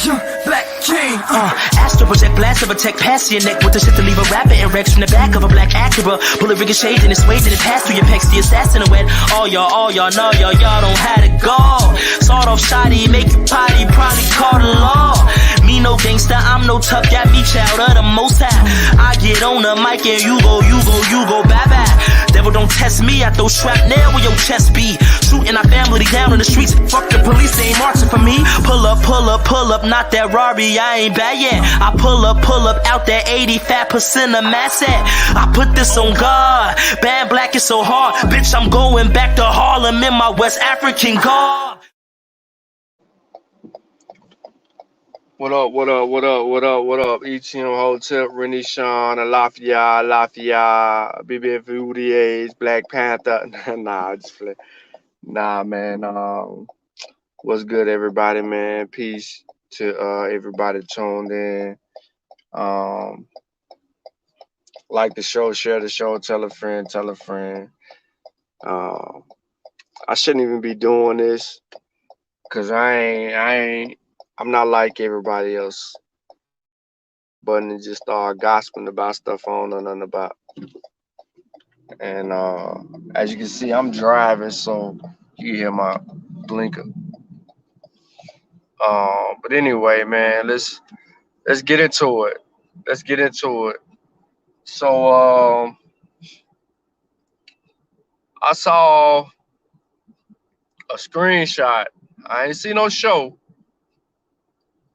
Young Black King. Astro project, blast of a tech, pass your neck with the shit to leave a rapper erect from the back of a black Acura. Bullet ricocheted and it's weight and it passed through your pecs. The assassin wet. All y'all know y'all don't have to go. Sawed off shoddy, make you potty, probably call the law. Me no gangster, I'm no tough, got me child of the most high. I get on the mic and you go, bye bye. Devil don't test me, I throw shrapnel where your chest be. Shooting our family down in the streets. Fuck the police, they ain't marching for me. Pull up, not that Rari, I ain't bad yet. I pull up out that 85% of mass at. I put this on God, bad black is so hard. Bitch, I'm going back to Harlem in my West African garb. What up? ETM Hotel, Rennie Sean, Lafayette, BB Foudiers, Black Panther. Nah, just play. Nah, man. What's good, everybody, man? Peace to everybody tuned in. Like the show, share the show, tell a friend. I shouldn't even be doing this because I'm not like everybody else. But to just start gossiping about stuff I don't know nothing about. And as you can see, I'm driving, so you can hear my blinker. But anyway, man, let's get into it. So I saw a screenshot. I ain't seen no show,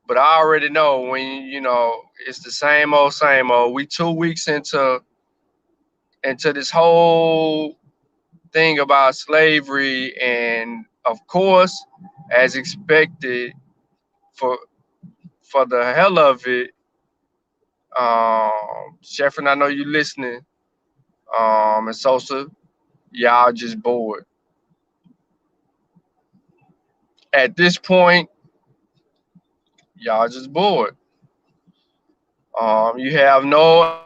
but I already know when it's the same old. We 2 weeks into this whole thing about slavery, and of course, as expected, for the hell of it, Sheffrin, I know you listening, and Sosa, y'all just bored. At this point, y'all just bored. You have no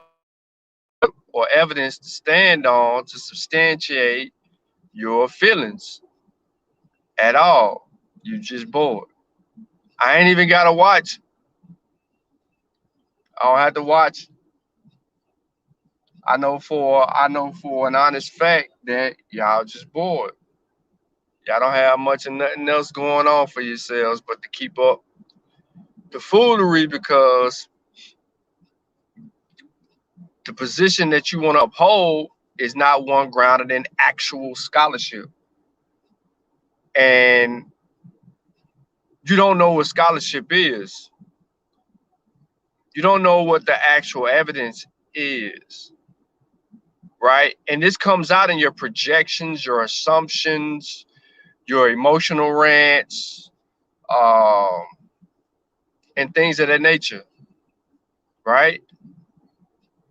or evidence to stand on to substantiate your feelings at all. You just bored. I ain't even gotta watch. I don't have to watch. I know for an honest fact that y'all just bored. Y'all don't have much of nothing else going on for yourselves but to keep up the foolery, because the position that you want to uphold is not one grounded in actual scholarship. And you don't know what scholarship is. You don't know what the actual evidence is, right? And this comes out in your projections, your assumptions, your emotional rants, and things of that nature, right?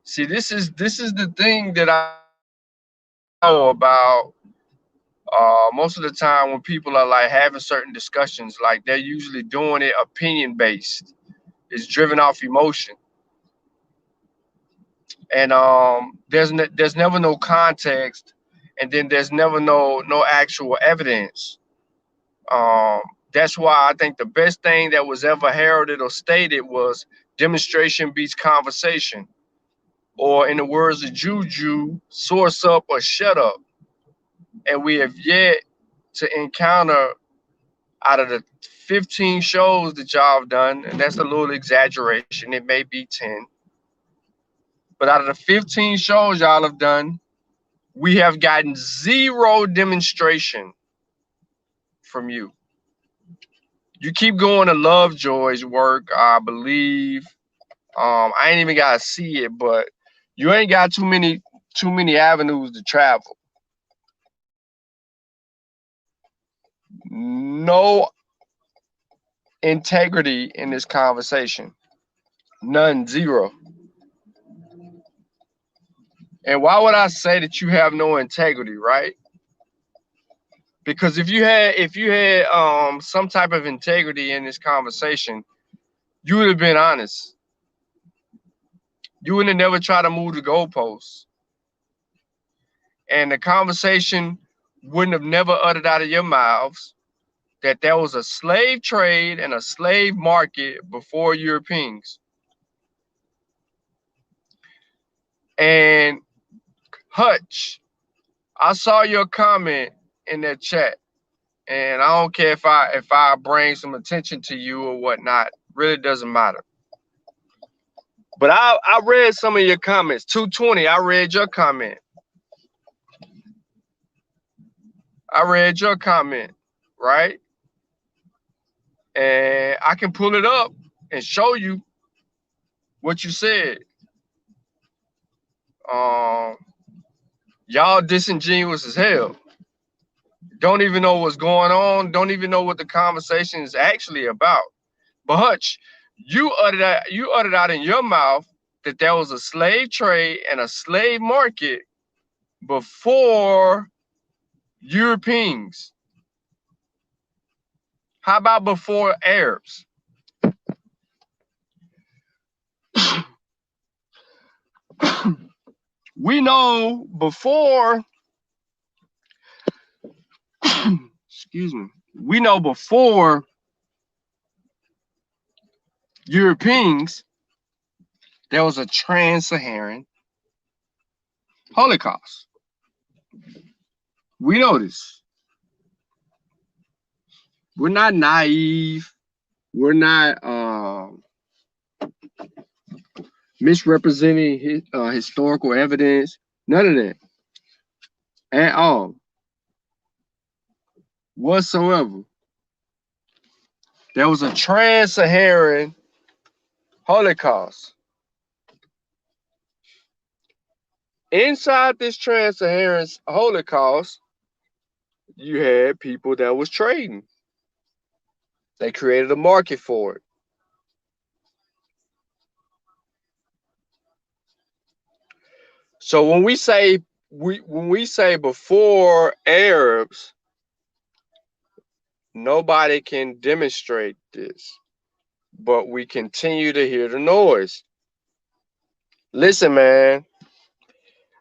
See, this is the thing that I know about. Most of the time when people are like having certain discussions, like they're usually doing it opinion based. It's driven off emotion, and there's never no context, and then there's never no actual evidence. That's why I think the best thing that was ever heralded or stated was demonstration beats conversation, or in the words of Juju, source up or shut up. And we have yet to encounter, out of the 15 shows that y'all have done, and that's a little exaggeration, it may be 10, but out of the 15 shows y'all have done, we have gotten zero demonstration from you. You keep going to Lovejoy's work, I believe. I ain't even gotta see it, but you ain't got too many avenues to travel. No integrity in this conversation. None, zero. And why would I say that you have no integrity, right? Because if you had some type of integrity in this conversation, you would have been honest. You would have never tried to move the goalposts. And the conversation wouldn't have never uttered out of your mouths that there was a slave trade and a slave market before Europeans. And Hutch, I saw your comment in that chat, and I don't care if I bring some attention to you or whatnot. Really doesn't matter. But I read some of your comments. 220, I read your comment. I read your comment, right? And I can pull it up and show you what you said. Y'all disingenuous as hell. Don't even know what's going on. Don't even know what the conversation is actually about. But Hutch, you uttered out in your mouth that there was a slave trade and a slave market before Europeans. How about before Arabs? We know before, excuse me, we know before Europeans, there was a Trans-Saharan Holocaust. We know this. We're not naive. We're not misrepresenting historical evidence. None of that at all, whatsoever. There was a Trans-Saharan Holocaust. Inside this Trans-Saharan Holocaust, you had people that was trading. They created a market for it. So when we say before Arabs, nobody can demonstrate this, but we continue to hear the noise. Listen, man,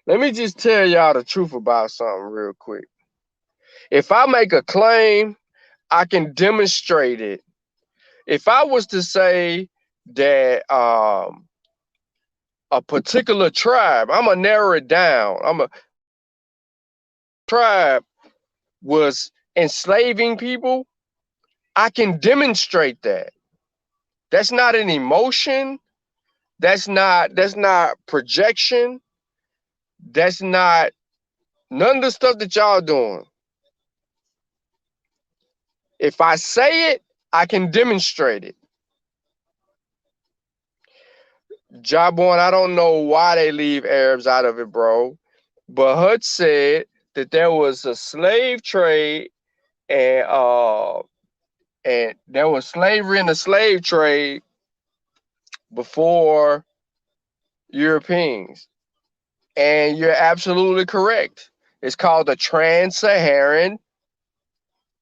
let me just tell y'all the truth about something real quick. If I make a claim, I can demonstrate it. If I was to say that a particular tribe, I'm gonna narrow it down. Tribe was enslaving people, I can demonstrate that. That's not an emotion. That's not projection. That's not none of the stuff that y'all doing. If I say it, I can demonstrate it. Jawborn, I don't know why they leave Arabs out of it, bro. But Hutch said that there was a slave trade and there was slavery in the slave trade before Europeans. And you're absolutely correct. It's called the Trans-Saharan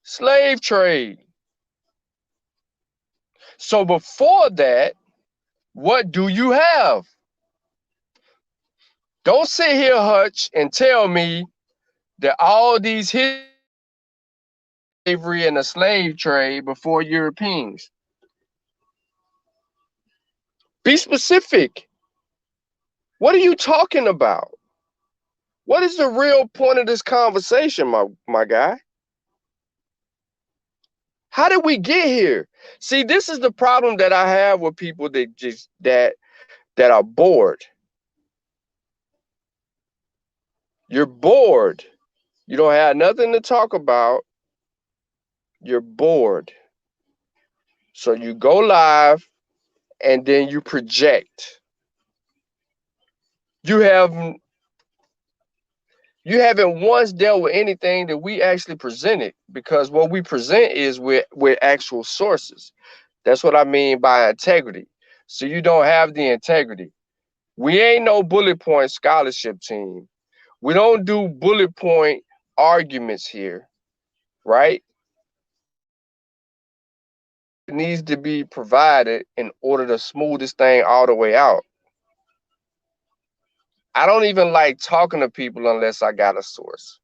slave trade. So before that, what do you have? Don't sit here, Hutch, and tell me that all these slavery and the slave trade before Europeans. Be specific. What are you talking about? What is the real point of this conversation, my guy? How did we get here? See, this is the problem that I have with people that are bored. You're bored. You don't have nothing to talk about. You're bored. So you go live and then you project. You haven't once dealt with anything that we actually presented, because what we present is with actual sources. That's what I mean by integrity. So you don't have the integrity. We ain't no bullet point scholarship team. We don't do bullet point arguments here, right? It needs to be provided in order to smooth this thing all the way out. I don't even like talking to people unless I got a source.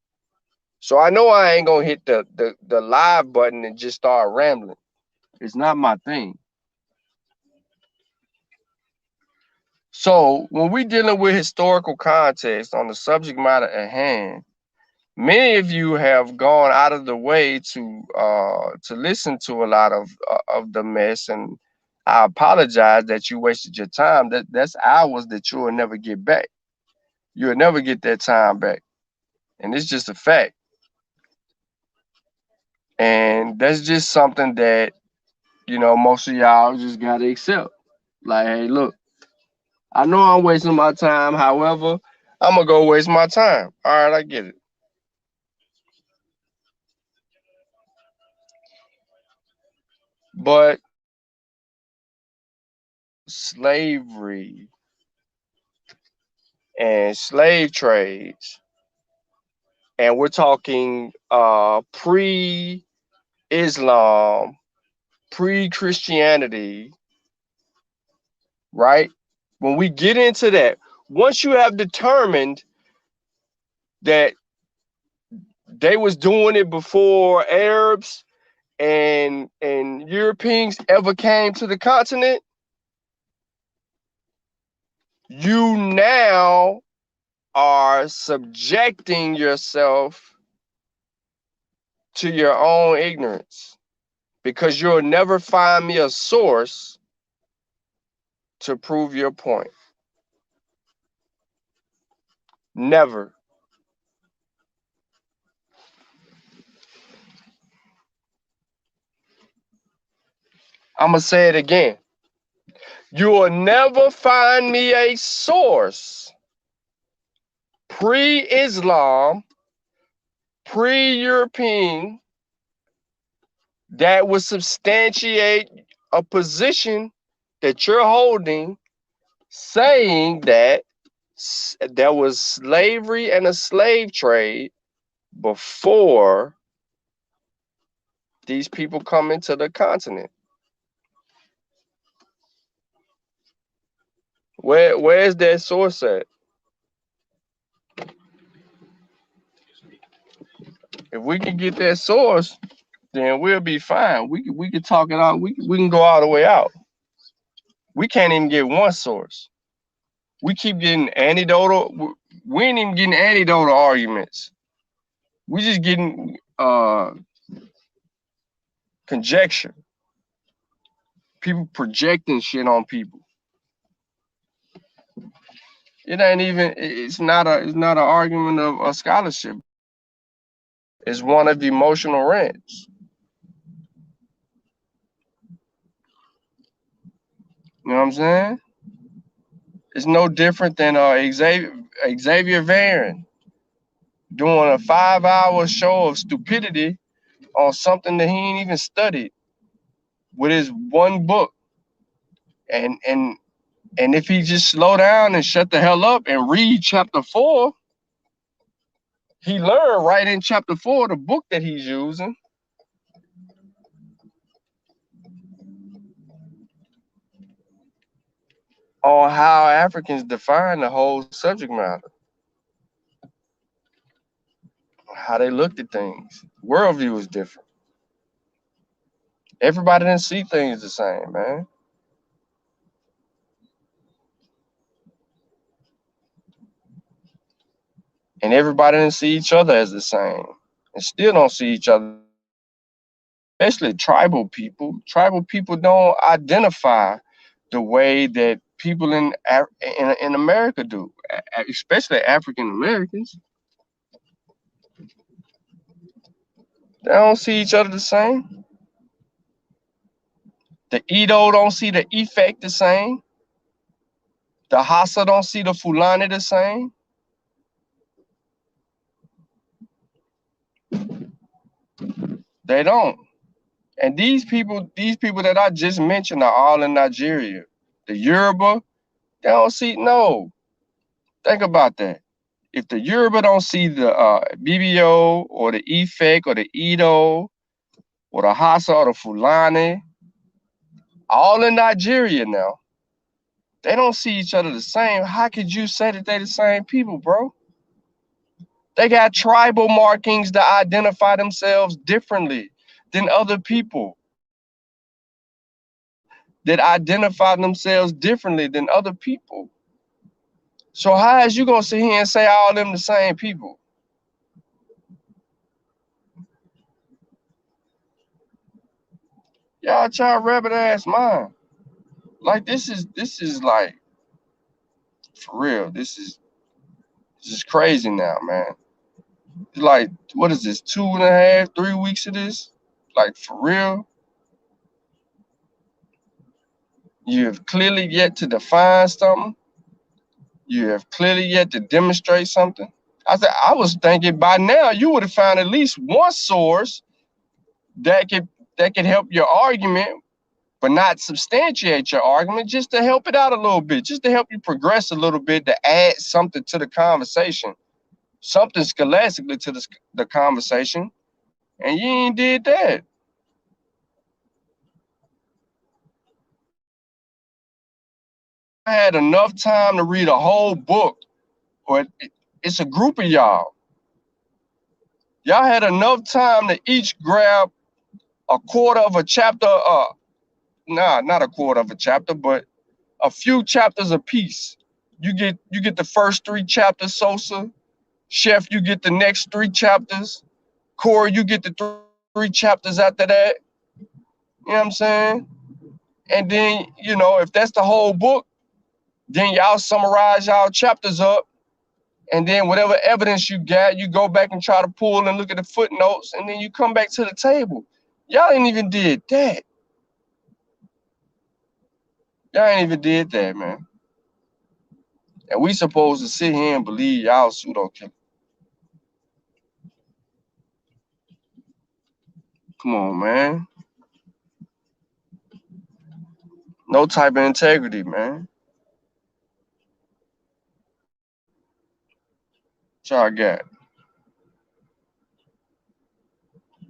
So I know I ain't gonna hit the live button and just start rambling. It's not my thing. So when we dealing with historical context on the subject matter at hand, many of you have gone out of the way to listen to a lot of the mess, and I apologize that you wasted your time. That's hours that you will never get back. You'll never get that time back, and it's just a fact. And that's just something that most of y'all just gotta accept. Like, hey, look, I know I'm wasting my time. However, I'm gonna go waste my time. All right, I get it. But slavery and slave trades, and we're talking pre-Islam, pre-Christianity, right? When we get into that, once you have determined that they was doing it before Arabs and Europeans ever came to the continent, you now are subjecting yourself to your own ignorance, because you'll never find me a source to prove your point. Never. I'm going to say it again. You will never find me a source pre-Islam, pre-European that would substantiate a position that you're holding, saying that there was slavery and a slave trade before these people come into the continent. Where's that source at? If we can get that source, then we'll be fine. We can talk it out. We can go all the way out. We can't even get one source. We keep getting anecdotal. We ain't even getting anecdotal arguments. We just getting conjecture. People projecting shit on people. It ain't even. It's not an argument of a scholarship. It's one of emotional rants. You know what I'm saying? It's no different than Xavier Varin doing a 5-hour show of stupidity on something that he ain't even studied with his one book. And if he just slow down and shut the hell up and read chapter 4, he learned right in chapter 4, the book that he's using, on how Africans define the whole subject matter, how they looked at things. Worldview is different. Everybody didn't see things the same, man. And everybody didn't see each other as the same, and still don't see each other. Especially tribal people. Tribal people don't identify the way that people in America do, especially African Americans. They don't see each other the same. The Edo don't see the effect the same. The Hassa don't see the Fulani the same. They don't. And these people that I just mentioned are all in Nigeria. The Yoruba, they don't see. No, think about that. If the Yoruba don't see the BBO or the Efek or the Edo or the Hassa or the Fulani, all in Nigeria now, they don't see each other the same. How could you say that they the same people, bro? They got tribal markings to identify themselves differently than other people, that identify themselves differently than other people. So how is you gonna sit here and say all them the same people? Y'all try rabbit ass mind. Like this is like for real. This is crazy now, man. Like, what is this? 2.5, 3 weeks of this? Like for real? You have clearly yet to define something. You have clearly yet to demonstrate something. I was thinking by now you would have found at least one source that could help your argument, but not substantiate your argument, just to help it out a little bit, just to help you progress a little bit, to add something to the conversation, something scholastically to the conversation, and you ain't did that. I had enough time to read a whole book, or it's a group of y'all. Y'all had enough time to each grab a quarter of a chapter, nah, not a quarter of a chapter, but a few chapters apiece. You get the first 3 chapters, Sosa. Chef, you get the next 3 chapters. Corey, you get the 3 chapters after that. You know what I'm saying? And then, if that's the whole book, then y'all summarize y'all chapters up. And then whatever evidence you got, you go back and try to pull and look at the footnotes, and then you come back to the table. Y'all ain't even did that. Y'all ain't even did that, man. And we supposed to sit here and believe y'all pseudo killer. Come on, man. No type of integrity, man. What y'all got?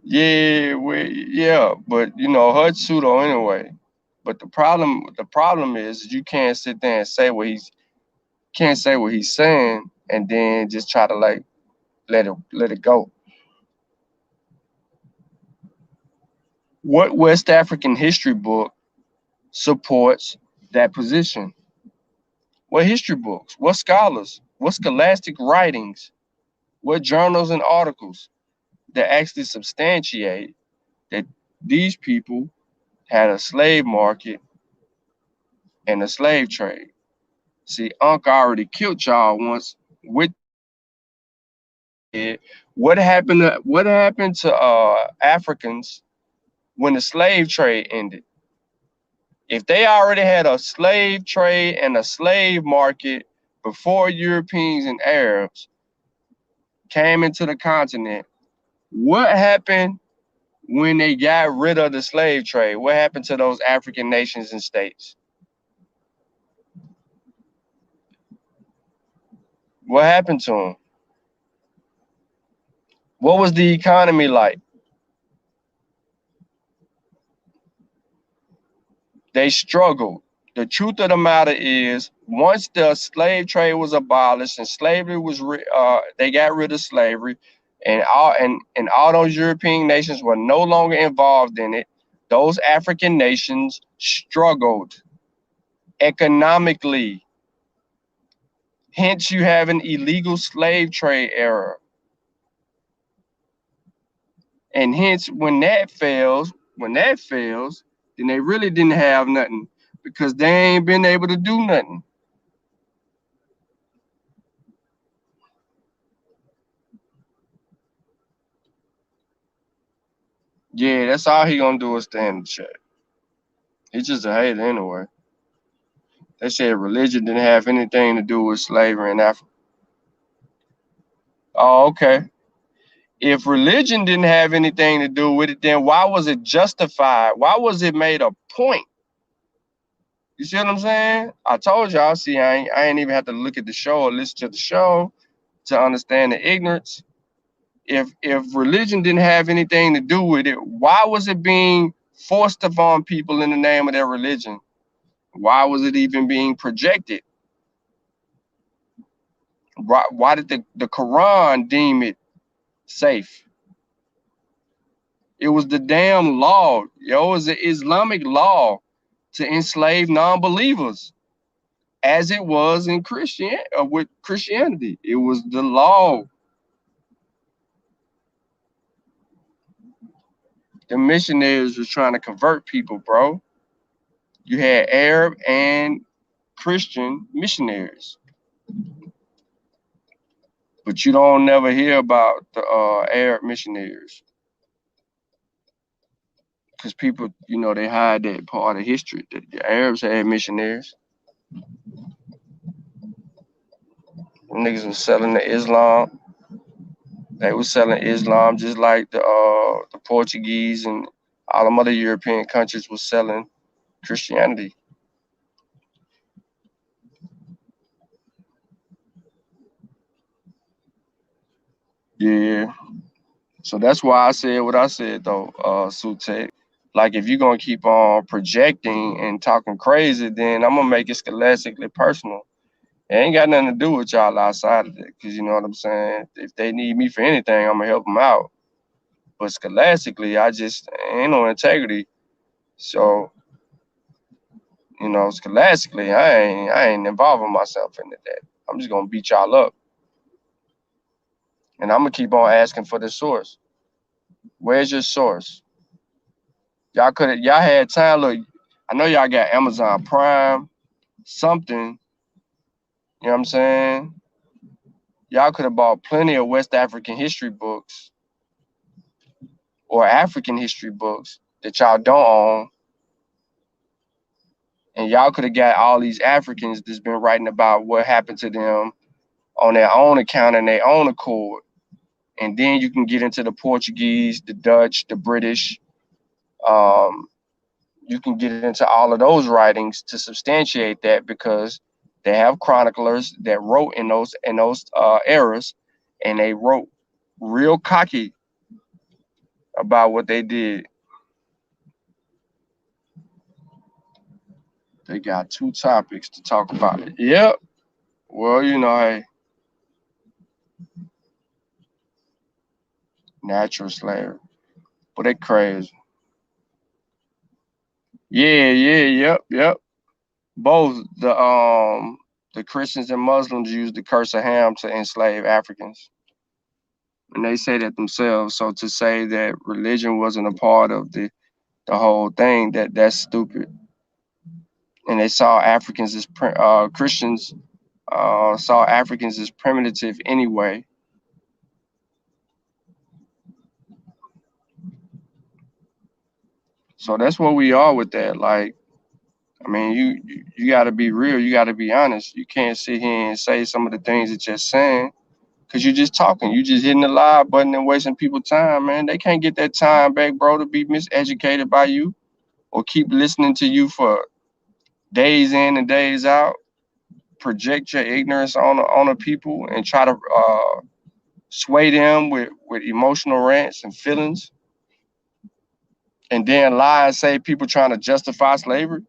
Yeah, but her pseudo anyway. But the problem is you can't sit there and say what he's saying and then just try to like let it go. What West African history book supports that position? What history books? What scholars? What scholastic writings? What journals and articles that actually substantiate that these people had a slave market and a slave trade? See, Unc already killed y'all once with it. What happened to Africans when the slave trade ended? If they already had a slave trade and a slave market before Europeans and Arabs came into the continent, what happened when they got rid of the slave trade? What happened to those African nations and states? What happened to them? What was the economy like? They struggled. The truth of the matter is, once the slave trade was abolished and slavery was, they got rid of slavery, and all those European nations were no longer involved in it. Those African nations struggled economically. Hence, you have an illegal slave trade era, and hence, when that fails, then they really didn't have nothing because they ain't been able to do nothing. Yeah, that's all he gonna do is stand in the chat. He's just a hater anyway. They said religion didn't have anything to do with slavery in Africa. Oh, okay. If religion didn't have anything to do with it, then why was it justified? Why was it made a point? You see what I'm saying? I told y'all. See, I ain't even have to look at the show or listen to the show to understand the ignorance. If religion didn't have anything to do with it, why was it being forced upon people in the name of their religion? Why was it even being projected? Why did the Quran deem it safe? It was the damn law. Yo, it was the Islamic law to enslave non-believers, as it was in with Christianity. It was the law. The missionaries was trying to convert people, bro. You had Arab and Christian missionaries, but you don't never hear about the Arab missionaries because people, they hide that part of history. The Arabs had missionaries. Niggas was selling the Islam. They was selling Islam just like the Portuguese and all them other European countries was selling Christianity. Yeah. So that's why I said what I said though, Sutek. Like if you're gonna keep on projecting and talking crazy, then I'm gonna make it scholastically personal. It ain't got nothing to do with y'all outside of it, cause you know what I'm saying. If they need me for anything, I'm gonna help them out. But scholastically, I just ain't no integrity. So scholastically, I ain't involving myself into that. I'm just gonna beat y'all up, and I'm gonna keep on asking for the source. Where's your source? Y'all had time. Look, I know y'all got Amazon Prime, something. You know what I'm saying? Y'all could have bought plenty of West African history books or African history books that y'all don't own, and y'all could have got all these Africans that's been writing about what happened to them on their own account and their own accord. And then you can get into the Portuguese, the Dutch, the British. Um, you can get into all of those writings to substantiate that because they have chroniclers that wrote in those eras, and they wrote real cocky about what they did. They got two topics to talk about it. Yep. Well, hey, natural slavery, but they crazy. Yeah, yeah, yep. Both the Christians and Muslims used the curse of Ham to enslave Africans. And they say that themselves. So to say that religion wasn't a part of the whole thing, that's stupid. And they saw Africans as Christians saw Africans as primitive anyway. So that's where we are with that. Like, I mean, you got to be real. You got to be honest. You can't sit here and say some of the things that you're saying because you're just talking. You just hitting the live button and wasting people's time, man. They can't get that time back, bro, to be miseducated by you or keep listening to you for days in and days out. Project your ignorance on the people and try to sway them with emotional rants and feelings, and then lie and say people trying to justify slavery.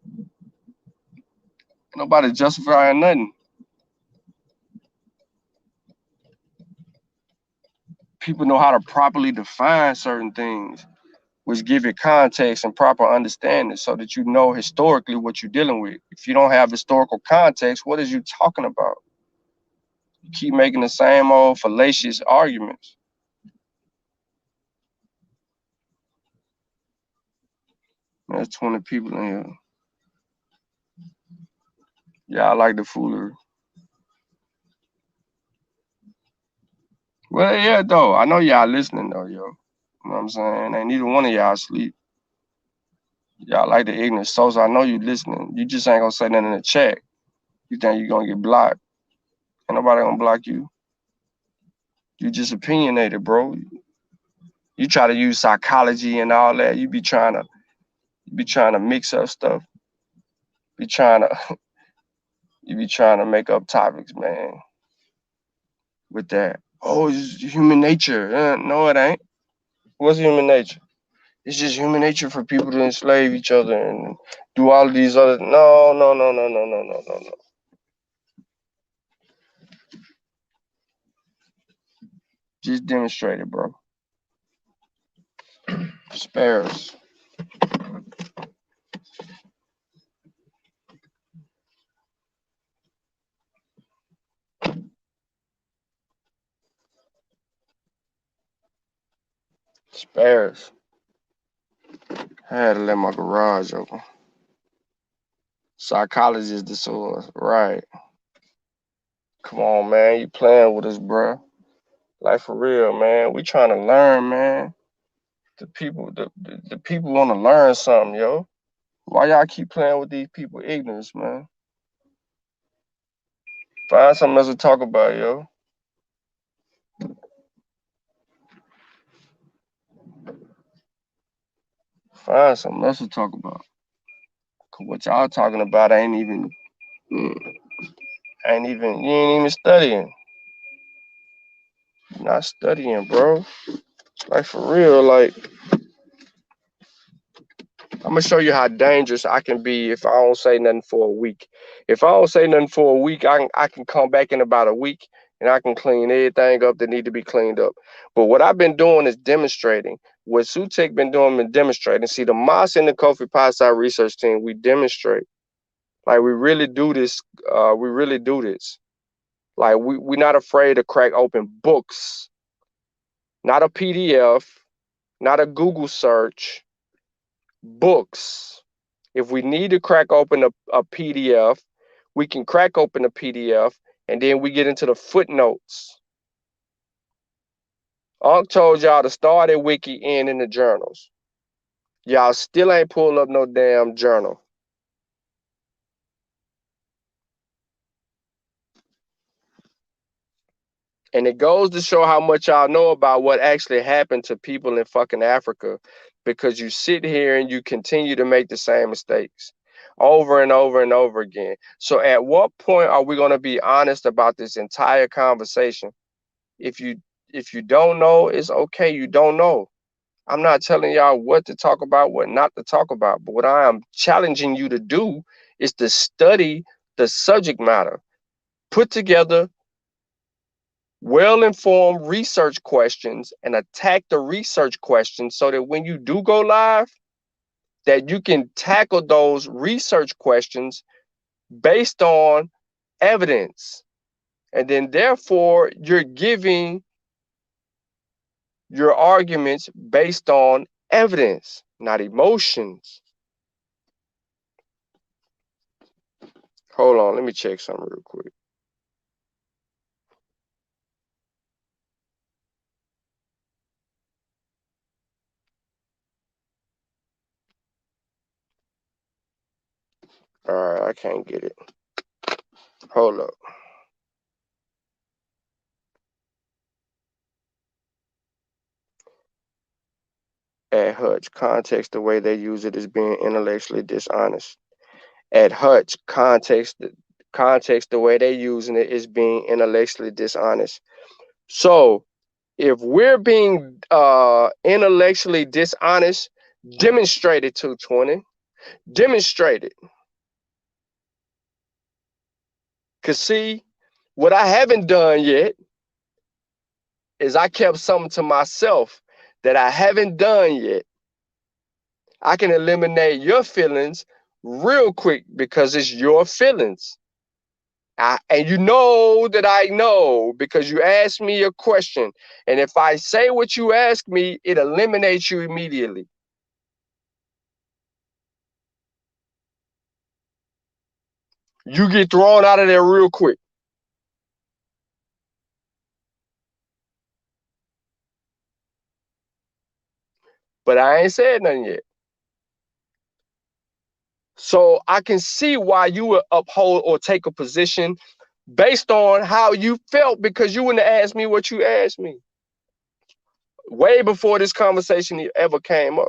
Ain't nobody justifying nothing. People know how to properly define certain things, which give it context and proper understanding so that you know historically what you're dealing with. If you don't have historical context, what is you talking about? You keep making the same old fallacious arguments. There's 20 people in here. Y'all like the foolery. Well, yeah, though. I know y'all listening, though, yo. You know what I'm saying? Ain't neither one of y'all sleep. Y'all like the ignorant souls. I know you listening. You just ain't gonna say nothing in the chat. You think you gonna get blocked. Ain't nobody gonna block you. You just opinionated, bro. You try to use psychology and all that. You be trying to mix up stuff. Be trying to you be trying to make up topics, man. With that. Oh, it's human nature. No, it ain't. What's human nature? It's just human nature for people to enslave each other and do all of these other. No, no, no, no, no, no, no, no, no. Just demonstrate it, bro. Spares. Spares. I had to let my garage open. Psychologist the source. Right. Come on, man. You playing with us, bro. Like for real, man. We trying to learn, man. The people want to learn something, yo. Why y'all keep playing with these people ignorance, man? Find something else to talk about, yo. Find something else to talk about. Cause what y'all talking about ain't even you ain't even studying. You're not studying, bro. Like for real, like I'm gonna show you how dangerous I can be if I don't say nothing for a week. If I don't say nothing for a week, I can come back in about a week and I can clean everything up that need to be cleaned up. But what I've been doing is demonstrating. What Sutek been doing and demonstrating. See, the Moss and the Kofi Pasi research team, we demonstrate. Like we really do this. We really do this. Like we're not afraid to crack open books, not a PDF, not a Google search, books. If we need to crack open a PDF, we can crack open a PDF and then we get into the footnotes. Unc told y'all to start at Wiki and in the journals. Y'all still ain't pulled up no damn journal. And it goes to show how much y'all know about what actually happened to people in fucking Africa because you sit here and you continue to make the same mistakes over and over and over again. So at what point are we going to be honest about this entire conversation? If you don't know, it's okay. You don't know. I'm not telling y'all what to talk about, what not to talk about. But what I am challenging you to do is to study the subject matter. Put together well-informed research questions and attack the research questions so that when you do go live, that you can tackle those research questions based on evidence. And then therefore, you're giving your arguments based on evidence, not emotions. Hold on, let me check something real quick. All right, I can't get it. Hold up. At Hutch, context, the way they use it is being intellectually dishonest. At Hutch, context, the way they're using it is being intellectually dishonest. So if we're being intellectually dishonest, demonstrate it, 220. Demonstrate it. Because see, what I haven't done yet is I kept something to myself that I haven't done yet. I can eliminate your feelings real quick because it's your feelings. And you know that I know because you asked me a question. And if I say what you ask me, it eliminates you immediately. You get thrown out of there real quick. But I ain't said nothing yet. So I can see why you would uphold or take a position based on how you felt because you wouldn't have asked me what you asked me. Way before this conversation ever came up.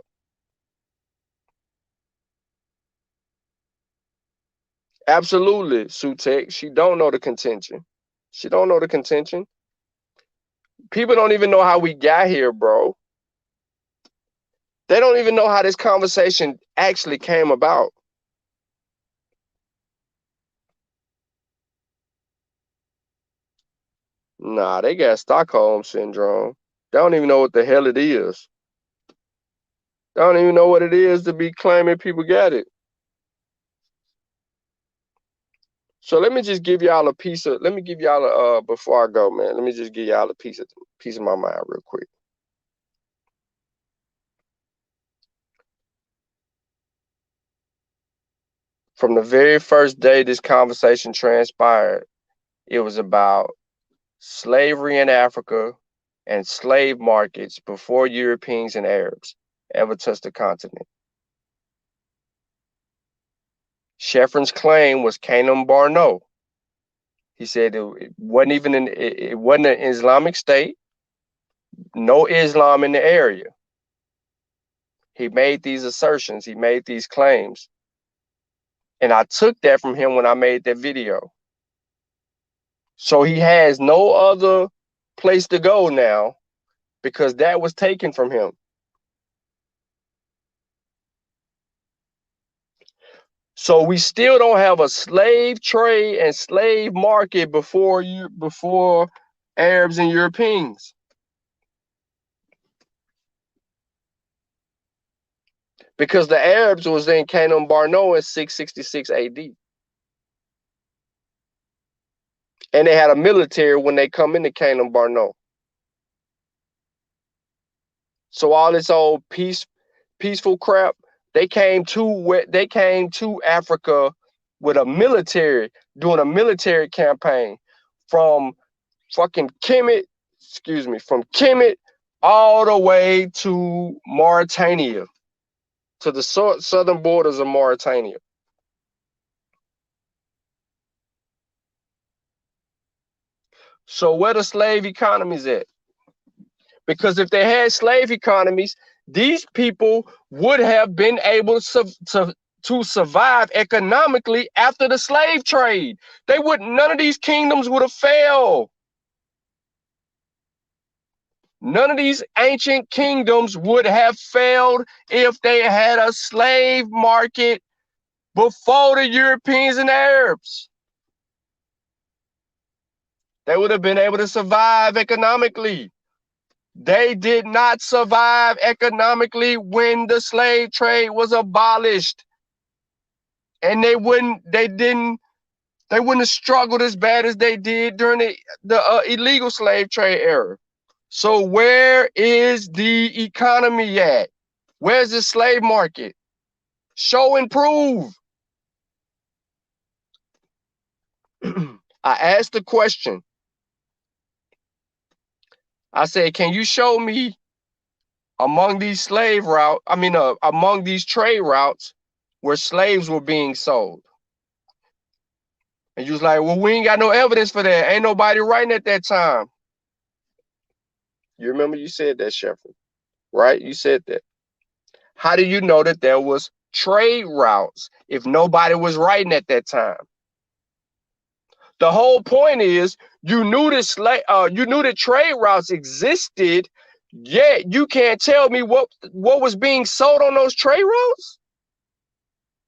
Absolutely, Sutek. She don't know the contention. She don't know the contention. People don't even know how we got here, bro. They don't even know how this conversation actually came about. Nah, they got Stockholm syndrome. They don't even know what the hell it is. They don't even know what it is to be claiming people got it. So let me just give y'all a piece of. Let me give y'all a before I go, man. Let me just give y'all a piece of my mind real quick. From the very first day this conversation transpired, it was about slavery in Africa and slave markets before Europeans and Arabs ever touched the continent. Sheffrin's claim was Canaan Barno. He said it wasn't an Islamic state, no Islam in the area. He made these assertions, he made these claims. And I took that from him when I made that video. So he has no other place to go now because that was taken from him. So we still don't have a slave trade and slave market before Arabs and Europeans. Because the Arabs was in Canaan Barno in 666 AD. And they had a military when they come into Canaan Barno. So all this old peaceful crap, they came to Africa with a military, doing a military campaign from fucking Kemet, from Kemet all the way to Mauritania, to the southern borders of Mauritania. So where the slave economies at? Because if they had slave economies, these people would have been able to survive economically after the slave trade. None of these kingdoms would have failed. None of these ancient kingdoms would have failed if they had a slave market before the Europeans and Arabs. They would have been able to survive economically. They did not survive economically when the slave trade was abolished. And they wouldn't have struggled as bad as they did during the illegal slave trade era. So where is the economy at? Where's the slave market? Show and prove. I asked the question. I said, can you show me among these among these trade routes where slaves were being sold? And you was like, well, we ain't got no evidence for that. Ain't nobody writing at that time. You remember you said that, Sheffrin, right? You said that. How do you know that there was trade routes if nobody was writing at that time? The whole point is you knew that trade routes existed, yet you can't tell me what was being sold on those trade routes?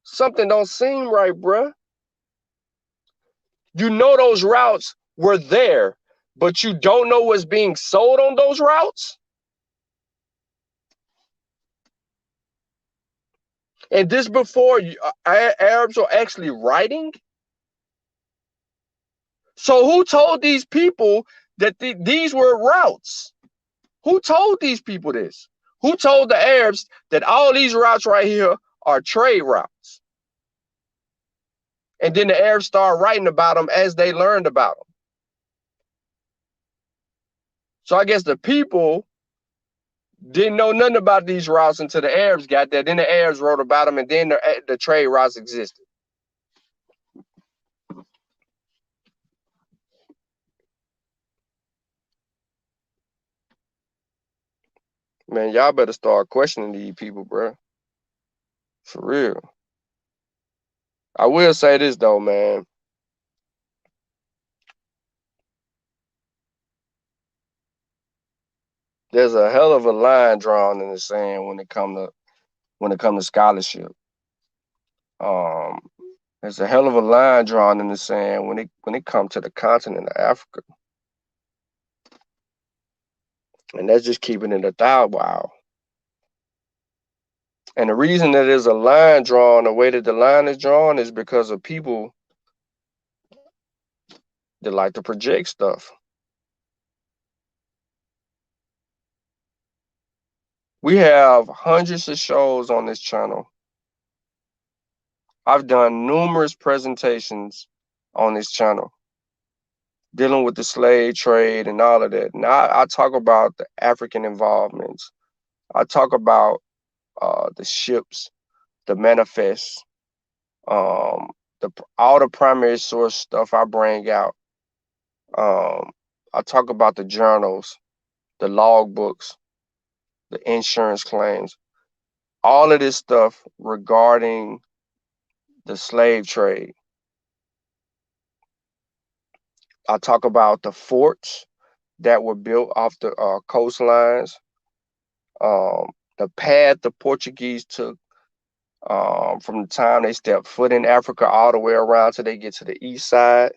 Something don't seem right, bruh. You know those routes were there, but you don't know what's being sold on those routes? And this before Arabs are actually writing? So who told these people that these were routes? Who told these people this? Who told the Arabs that all these routes right here are trade routes? And then the Arabs started writing about them as they learned about them. So I guess the people didn't know nothing about these routes until the Arabs got there. Then the Arabs wrote about them, and then the trade routes existed. Man, y'all better start questioning these people, bro. For real. I will say this though, man. There's a hell of a line drawn in the sand when it comes to scholarship. There's a hell of a line drawn in the sand when it comes to the continent of Africa. And that's just keeping it a thou wow. And the reason that there's a line drawn the way that the line is drawn is because of people that like to project stuff. We have hundreds of shows on this channel. I've done numerous presentations on this channel dealing with the slave trade and all of that. Now, I talk about the African involvements. I talk about the ships, the manifests, all the primary source stuff I bring out. I talk about the journals, the logbooks, the insurance claims, all of this stuff regarding the slave trade. I talk about the forts that were built off the coastlines, the path the Portuguese took from the time they stepped foot in Africa all the way around till they get to the east side,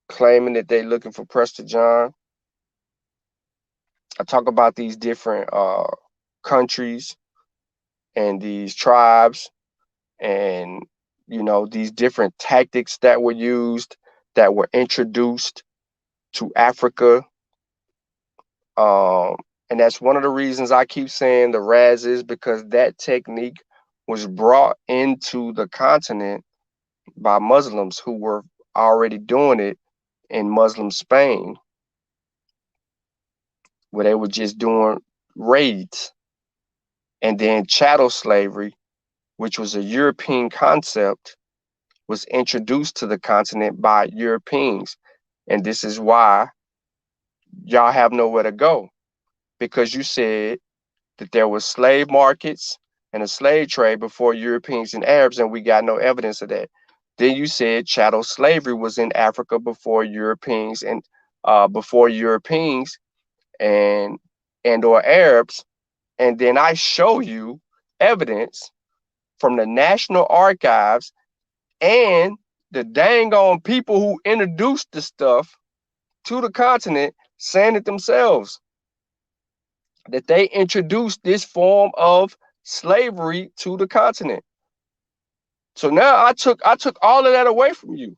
claiming that they're looking for Prester John. I talk about these different countries and these tribes and, you know, these different tactics that were used, that were introduced to Africa. And that's one of the reasons I keep saying the Razes, because that technique was brought into the continent by Muslims who were already doing it in Muslim Spain, where they were just doing raids. And then chattel slavery, which was a European concept, was introduced to the continent by Europeans. And this is why y'all have nowhere to go, because you said that there was slave markets and a slave trade before Europeans and Arabs, and we got no evidence of that. Then you said chattel slavery was in Africa before Europeans and or Arabs, and then I show you evidence from the National Archives and the dang on people who introduced the stuff to the continent, saying it themselves, that they introduced this form of slavery to the continent. So now I took all of that away from you.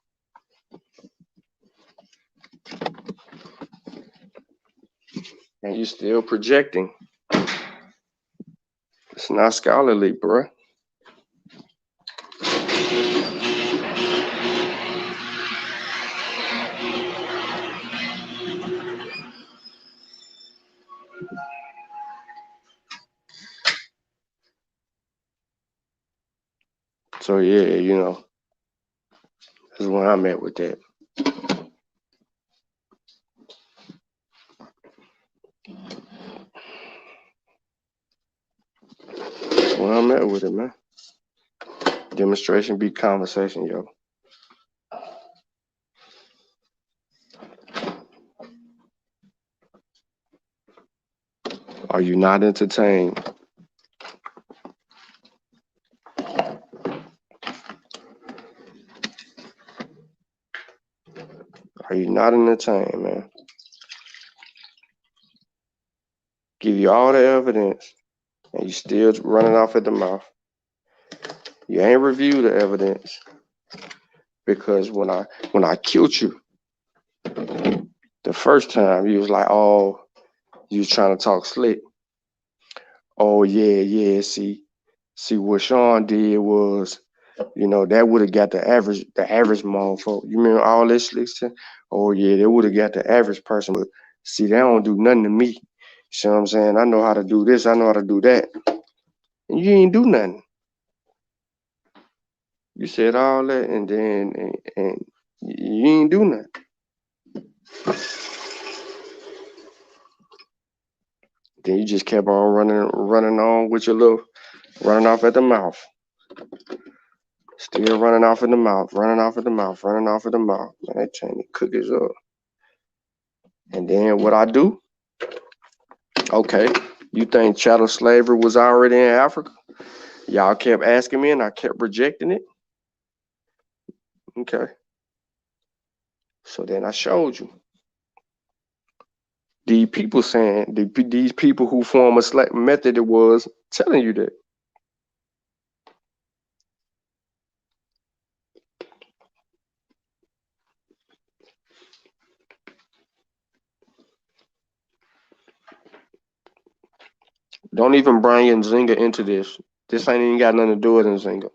And you're still projecting. It's not scholarly, bruh. So yeah, you know, that's where I'm at with that. That's where I'm at with it, man. Demonstration beat conversation, yo. Are you not entertained? Are you not entertained, man? Give you all the evidence, and you still running off at the mouth. You ain't reviewed the evidence, because when I killed you the first time, you was like, oh, you was trying to talk slick. Oh yeah. See what Sean did was, you know, that would have got the average motherfucker. You remember all this slick stuff? Oh yeah, they would have got the average person. But see, they don't do nothing to me. You see what I'm saying? I know how to do this, I know how to do that. And you ain't do nothing. You said all that, and then and you ain't do nothing. Then you just kept on running on with your little, running off at the mouth. Still running off in the mouth, running off at the mouth, running off at the mouth. Man, that trying to cook us up. And then what I do? Okay, you think chattel slavery was already in Africa? Y'all kept asking me and I kept rejecting it. Okay. So then I showed you. These people saying, these people who form a method, it was telling you that. Don't even bring Nzinga into this. This ain't even got nothing to do with Nzinga.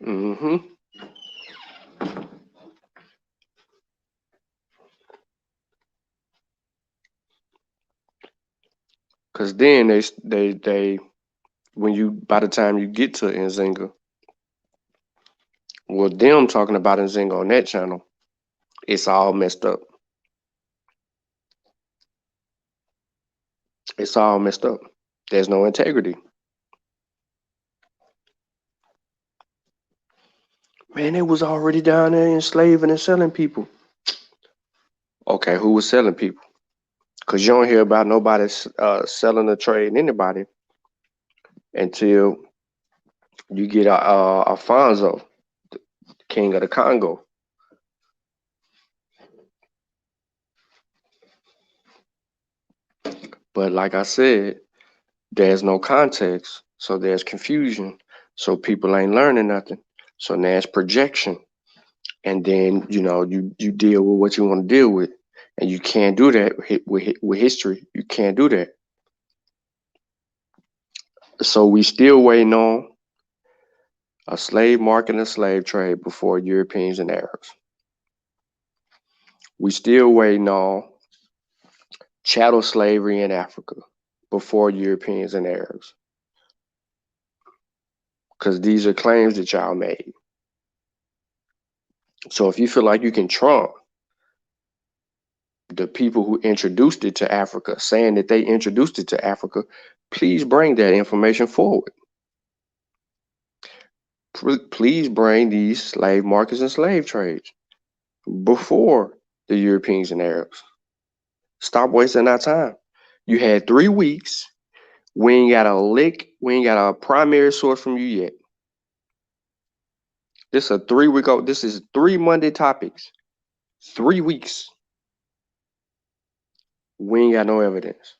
Mm-hmm. Cause then they when you by the time you get to Nzinga, well, them talking about Nzinga on that channel, it's all messed up. It's all messed up. There's no integrity. Man, they was already down there enslaving and selling people. Okay, who was selling people? Cause you don't hear about nobody selling or trading anybody until you get Alfonso, king of the Congo. But like I said, there's no context, so there's confusion. So people ain't learning nothing. So now it's projection. And then you deal with what you want to deal with, and you can't do that with history. You can't do that. So we still waiting on a slave market and a slave trade before Europeans and Arabs. We still waiting on chattel slavery in Africa before Europeans and Arabs, because these are claims that y'all made. So if you feel like you can trump the people who introduced it to Africa, saying that they introduced it to Africa, please bring that information forward. Please bring these slave markets and slave trades before the Europeans and Arabs. Stop wasting our time. You had 3 weeks. We ain't got a lick. We ain't got a primary source from you yet. This is a 3 week old. This is 3 Monday topics. 3 weeks. We ain't got no evidence.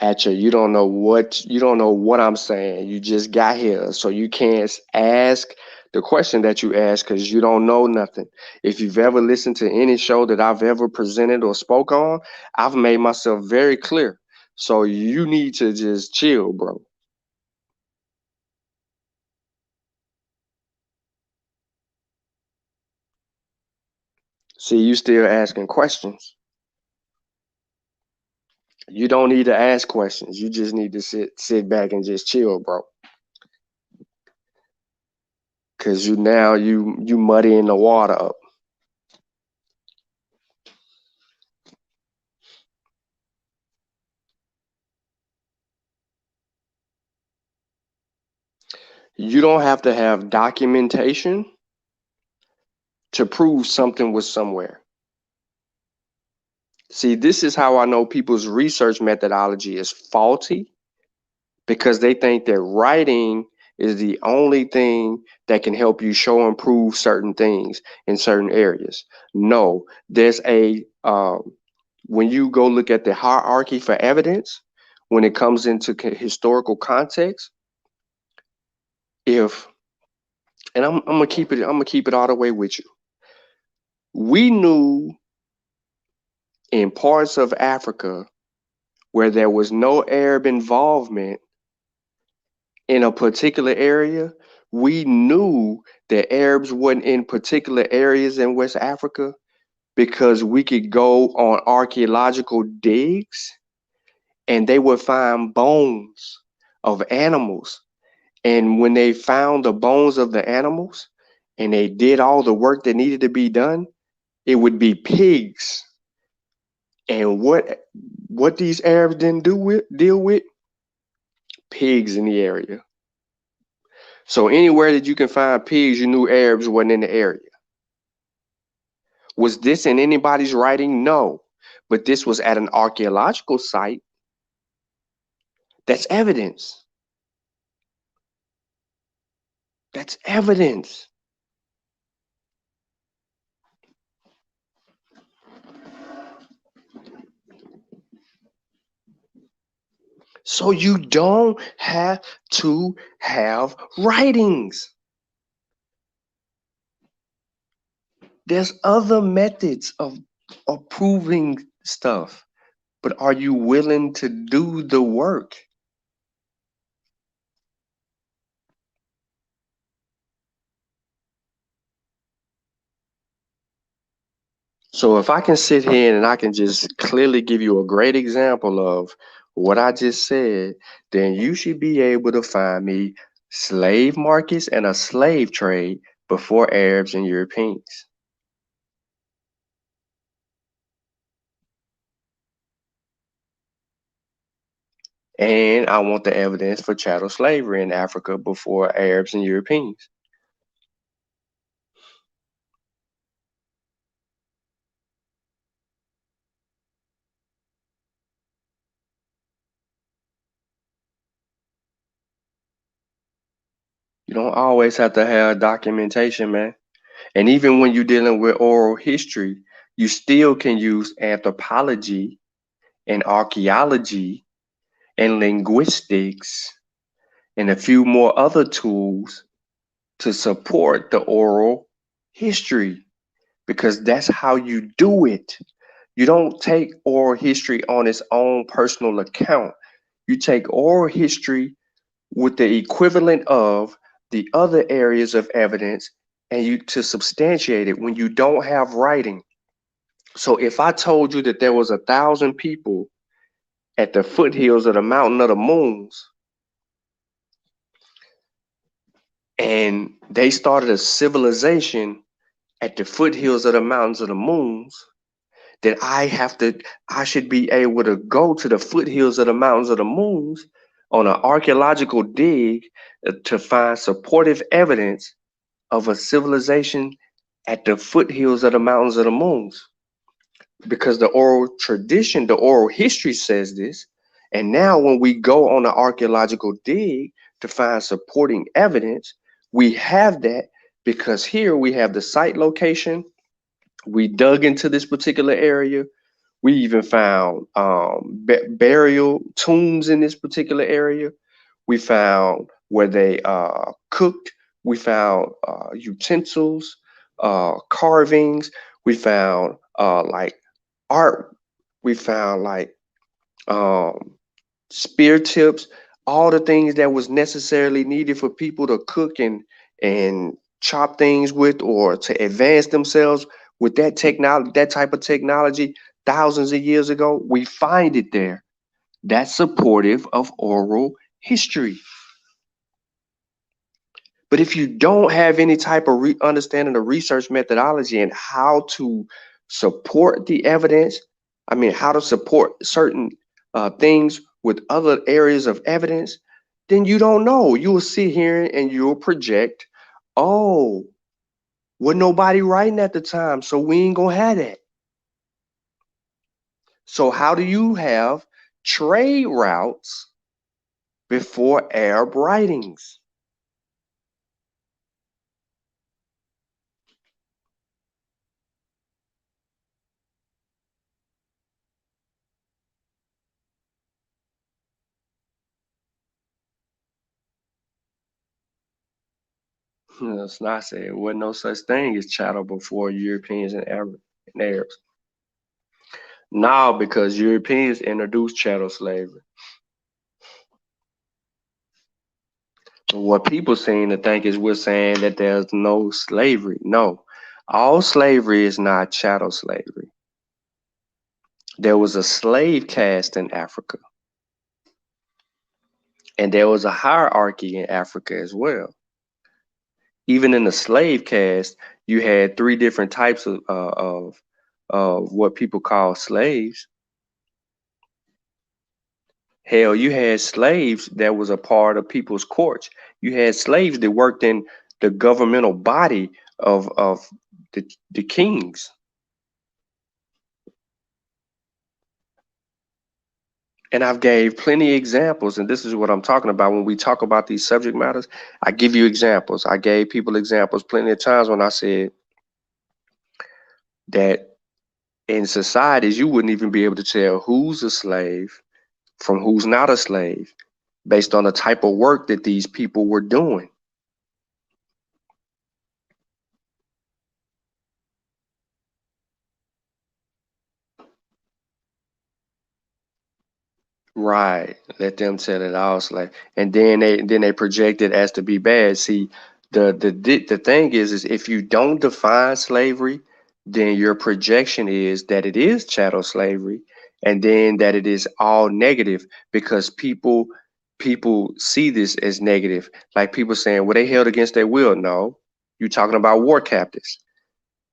You don't know what I'm saying. You just got here, so you can't ask the question that you ask because you don't know nothing. If you've ever listened to any show that I've ever presented or spoke on, I've made myself very clear. So you need to just chill, bro. See, you still asking questions. You don't need to ask questions. You just need to sit back and just chill, bro. Cause you muddying the water up. You don't have to have documentation to prove something was somewhere. See, this is how I know people's research methodology is faulty, because they think that writing is the only thing that can help you show and prove certain things in certain areas. No, there's when you go look at the hierarchy for evidence, when it comes into historical context, if and I'm gonna keep it all the way with you. We knew in parts of Africa where there was no Arab involvement in a particular area, we knew that Arabs wasn't in particular areas in West Africa because we could go on archaeological digs and they would find bones of animals. And when they found the bones of the animals and they did all the work that needed to be done, it would be pigs. And what these Arabs didn't deal with? Pigs in the area. So anywhere that you can find pigs, you knew Arabs wasn't in the area. Was this in anybody's writing? No. But this was at an archaeological site. That's evidence. That's evidence. So you don't have to have writings. There's other methods of proving stuff, but are you willing to do the work? So if I can sit here and I can just clearly give you a great example of what I just said, then you should be able to find me slave markets and a slave trade before Arabs and Europeans. And I want the evidence for chattel slavery in Africa before Arabs and Europeans. You don't always have to have documentation, man. And even when you're dealing with oral history, you still can use anthropology and archaeology and linguistics and a few more other tools to support the oral history because that's how you do it. You don't take oral history on its own personal account. You take oral history with the equivalent of the other areas of evidence and you to substantiate it when you don't have writing. So if I told you that there was 1,000 people at the foothills of the mountain of the moons and they started a civilization at the foothills of the mountains of the moons, then I should be able to go to the foothills of the mountains of the moons on an archaeological dig to find supportive evidence of a civilization at the foothills of the mountains of the moons. Because the oral tradition, the oral history says this. And now when we go on an archaeological dig to find supporting evidence, we have that because here we have the site location. We dug into this particular area. We even found burial tombs in this particular area. We found where they cooked. We found utensils, carvings. We found like art. We found like um, spear tips, all the things that was necessarily needed for people to cook and chop things with or to advance themselves with that technology, that type of technology thousands of years ago. We find it there. That's supportive of oral history. But if you don't have any type of understanding of research methodology and how to support the evidence, I mean, how to support certain things with other areas of evidence, then you don't know. You will sit here and you'll project, oh, wasn't nobody writing at the time, so we ain't gonna have that. So how do you have trade routes before Arab writings? It's not saying there wasn't no such thing as chattel before Europeans and Arabs. Now, because Europeans introduced chattel slavery. What people seem to think is we're saying that there's no slavery. No, all slavery is not chattel slavery. There was a slave caste in Africa, and there was a hierarchy in Africa as well. Even in the slave caste, you had three different types of what people call slaves. Hell, you had slaves that was a part of people's courts. You had slaves that worked in the governmental body of the kings. And I've gave plenty of examples, and this is what I'm talking about when we talk about these subject matters. I give you examples. I gave people examples plenty of times when I said that in societies you wouldn't even be able to tell who's a slave from who's not a slave based on the type of work that these people were doing. Right. Let them tell it all, slave. And then they project it as to be bad. See, the thing is if you don't define slavery, then your projection is that it is chattel slavery, and then that it is all negative because people see this as negative. Like people saying, well, they held against their will. No, you're talking about war captives.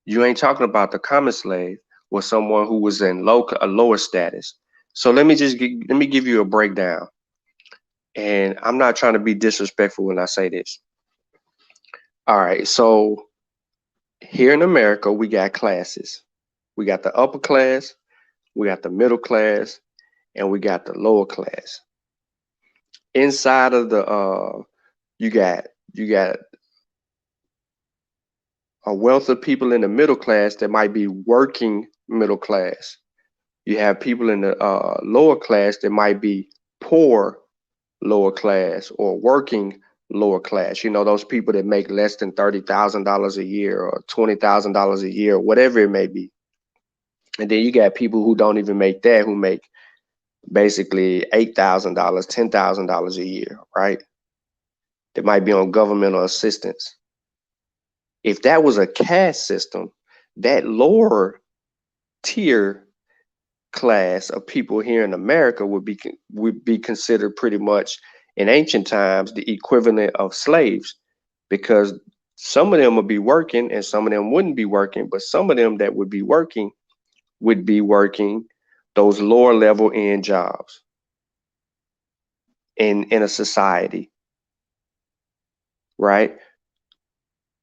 You ain't talking about the common slave or someone who was in a lower status. So let me give you a breakdown. And I'm not trying to be disrespectful when I say this. All right, so here in America, we got classes. We got the upper class, we got the middle class, and we got the lower class. Inside of the you got a wealth of people in the middle class that might be working middle class. You have people in the lower class that might be poor lower class or working lower class. You know, those people that make less than $30,000 a year or $20,000 a year, whatever it may be. And then you got people who don't even make that, who make basically $8,000, $10,000 a year, right? That might be on governmental assistance. If that was a caste system, that lower tier class of people here in America would be considered pretty much in ancient times the equivalent of slaves, because some of them would be working and some of them wouldn't be working, but some of them that would be working those lower level end jobs in a society, right?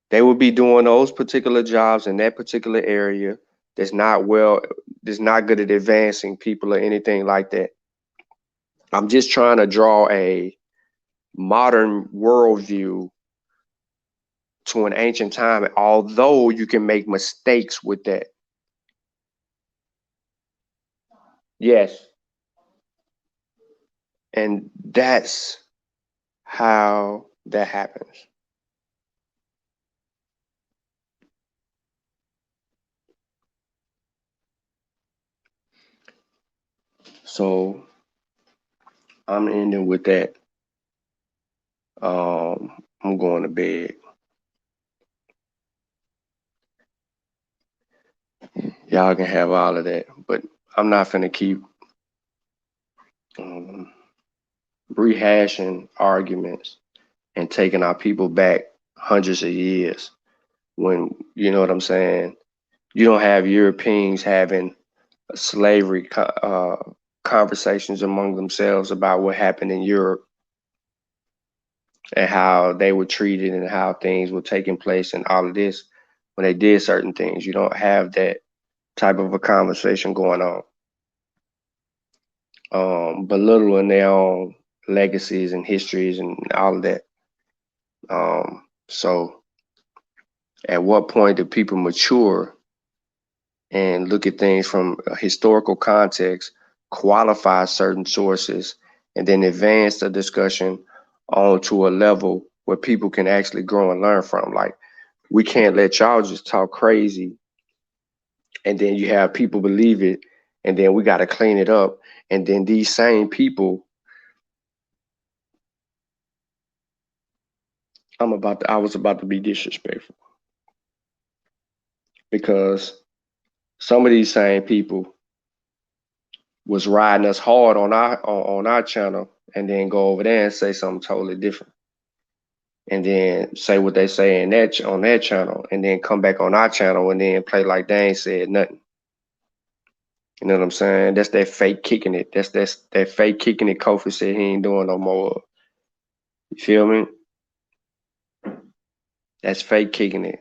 They would be doing those particular jobs in that particular area that's not good at advancing people or anything like that. I'm just trying to draw a modern worldview to an ancient time, although you can make mistakes with that. Yes. And that's how that happens. So I'm ending with that. I'm going to bed. Y'all can have all of that, but I'm not finna keep um, rehashing arguments and taking our people back hundreds of years when, you know what I'm saying, you don't have Europeans having slavery conversations among themselves about what happened in Europe and how they were treated and how things were taking place and all of this when they did certain things. You don't have that type of a conversation going on. Belittling their own legacies and histories and all of that. So at what point do people mature and look at things from a historical context, qualify certain sources, and then advance the discussion onto a level where people can actually grow and learn from? Like, we can't let y'all just talk crazy and then you have people believe it, and then we got to clean it up. And then these same people, I was about to be disrespectful because some of these same people was riding us hard on our channel and then go over there and say something totally different. and then say what they say in that on that channel, and then come back on our channel and then play like they ain't said nothing. You know what I'm saying? That's that fake kicking it. That's that fake kicking it Kofi said he ain't doing no more. You feel me? That's fake kicking it.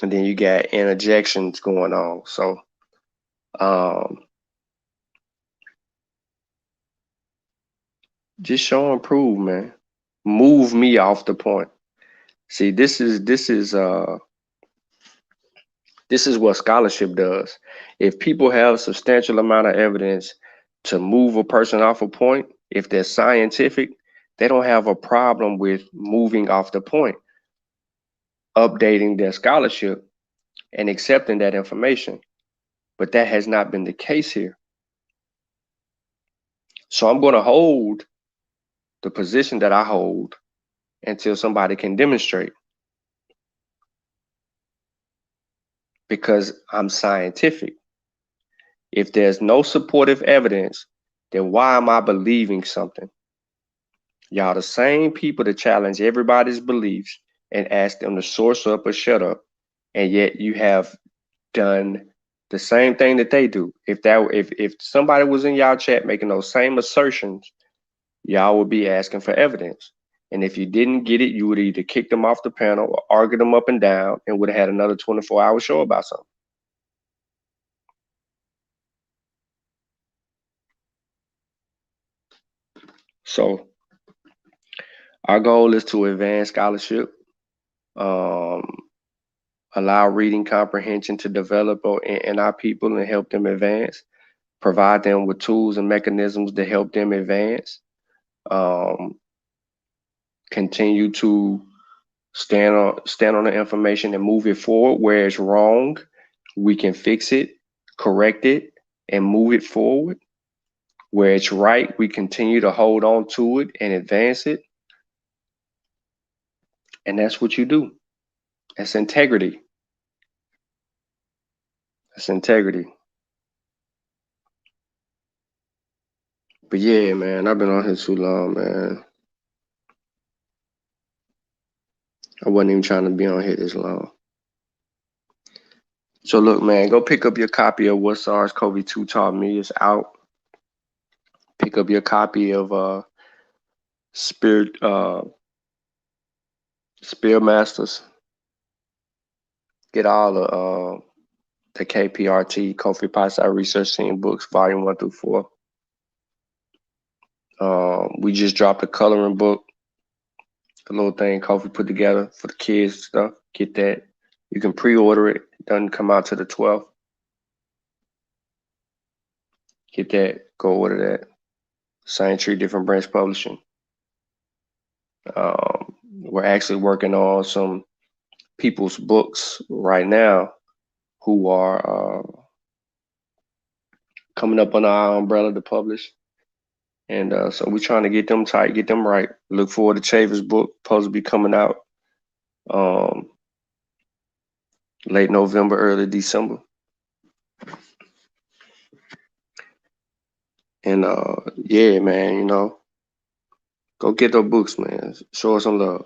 And then you got interjections going on. So just show and prove, man. Move me off the point. See, this is what scholarship does. If people have a substantial amount of evidence to move a person off a point, if they're scientific, they don't have a problem with moving off the point, updating their scholarship and accepting that information. But that has not been the case here. So I'm going to hold the position that I hold until somebody can demonstrate, because I'm scientific. If there's no supportive evidence, then why am I believing something? Y'all the same people that challenge everybody's beliefs and ask them to source up or shut up, and yet you have done the same thing that they do. If somebody was in y'all chat making those same assertions, y'all would be asking for evidence. And if you didn't get it, you would either kick them off the panel or argue them up and down, and would have had another 24-hour show about something. So our goal is to advance scholarship, allow reading comprehension to develop in our people and help them advance, provide them with tools and mechanisms to help them advance, continue to stand on the information and move it forward. Where it's wrong, we can fix it, correct it, and move it forward. Where it's right, we continue to hold on to it and advance it. And that's what you do. That's integrity. That's integrity. But yeah, man, I've been on here too long, man. I wasn't even trying to be on here this long. So look, man, go pick up your copy of What SARS-CoV-2 Taught Me. It's out. Pick up your copy of Spear Masters. Get all the KPRT, Kofi Pasi Research Team books, volume 1 through 4. We just dropped a coloring book, a little thing Kofi put together for the kids and stuff. Get that. You can pre-order it. It doesn't come out to the 12th. Get that. Go order that. Same Tree, Different Branch Publishing. We're actually working on some people's books right now who are coming up on our umbrella to publish. And so we're trying to get them tight, get them right. Look forward to Chavis' book, supposed to be coming out late November, early December. And yeah, man, you know, go get those books, man. Show us some love.